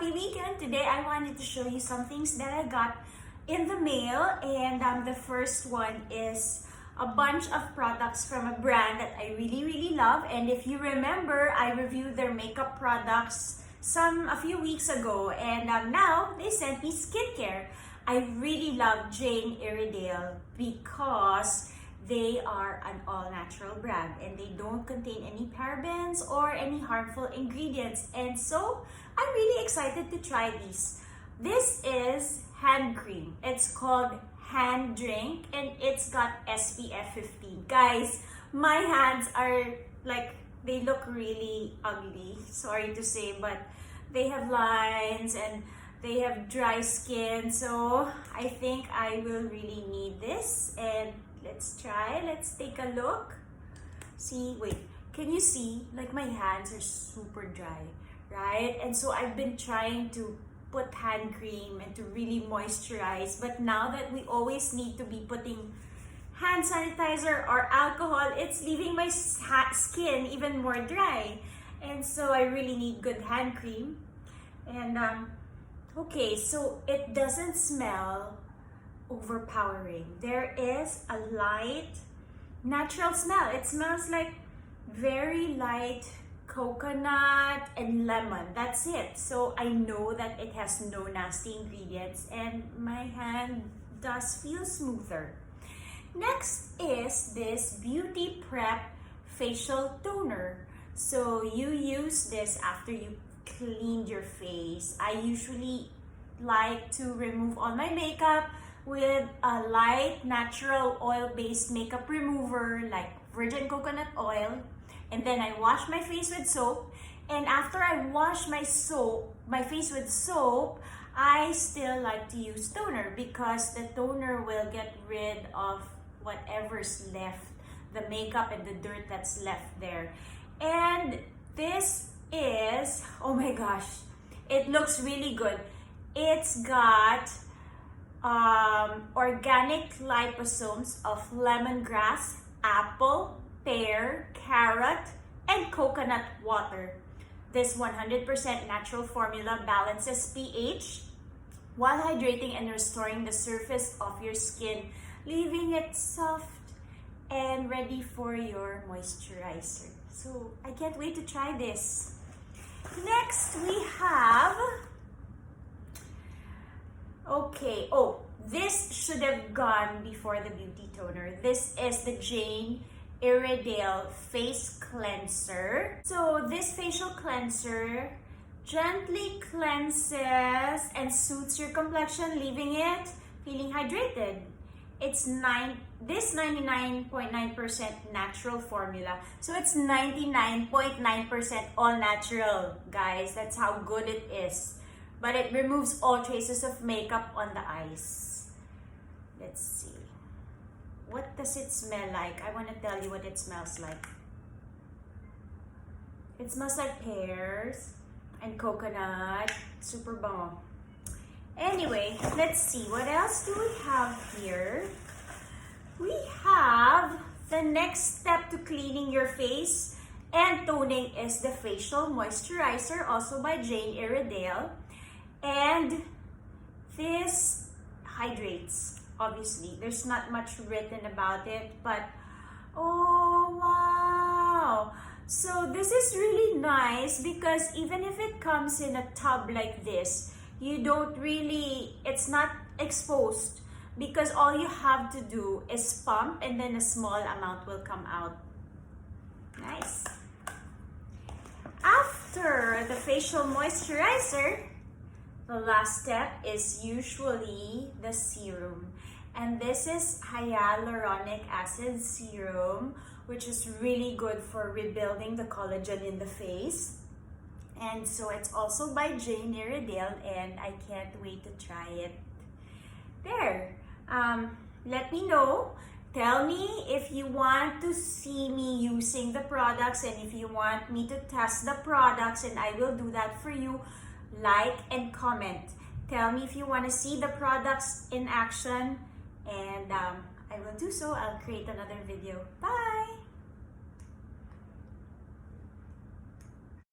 happy weekend. Today I wanted to show you some things that I got in the mail, and the first one is a bunch of products from a brand that I really love. And if you remember, I reviewed their makeup products a few weeks ago, and now they sent me skincare. I really love Jane Iredale because they are an all-natural brand and they don't contain any parabens or any harmful ingredients. And so I'm really excited to try these. This is hand cream. It's called Hand Drink and it's got SPF 15. Guys, my hands are they look really ugly. Sorry to say, but they have lines and they have dry skin. So I think I will really need this. And let's try. Let's take a look. See, wait, can you see? Like my hands are super dry, right? And so I've been trying to put hand cream and to really moisturize. But now that we always need to be putting hand sanitizer or alcohol, it's leaving my skin even more dry. And so I really need good hand cream. And okay, so it doesn't smell overpowering. There is a light, natural smell. It smells like very light coconut and lemon. That's it. So I know that it has no nasty ingredients and my hand does feel smoother. Next is this Beauty Prep Facial Toner. So you use this after you cleaned your face. I usually like to remove all my makeup with a light natural oil-based makeup remover like virgin coconut oil, and then I wash my face with soap. And after I wash my face with soap, I still like to use toner because the toner will get rid of whatever's left, the makeup and the dirt that's left there. And this is, oh my gosh, it looks really good. It's got organic liposomes of lemongrass, apple, pear, carrot, and coconut water. This 100% natural formula balances pH while hydrating and restoring the surface of your skin, leaving it soft and ready for your moisturizer. So I can't wait to try this. Next we have, okay, this should have gone before the beauty toner. This is the Jane Iredale Face Cleanser. So this facial cleanser gently cleanses and soothes your complexion, leaving it feeling hydrated. It's this 99.9% natural formula. So it's 99.9% all natural, guys. That's how good it is. But it removes all traces of makeup on the eyes. Let's see. What does it smell like? I want to tell you what it smells like. It smells like pears and coconut. Super bon. Anyway, let's see. What else do we have here? We have the next step to cleaning your face and toning is the facial moisturizer, also by Jane Iredale. And this hydrates. Obviously, there's not much written about it, but oh wow! So this is really nice because even if it comes in a tub like this, you don't really, it's not exposed because all you have to do is pump and then a small amount will come out. Nice. After the facial moisturizer, the last step is usually the serum. And this is hyaluronic acid serum, which is really good for rebuilding the collagen in the face. And so it's also by Jane Iredale and I can't wait to try it. There. Let me know. Tell me if you want to see me using the products and if you want me to test the products, and I will do that for you. Like and comment. Tell me if you want to see the products in action, and I will do so. I'll create another video. Bye!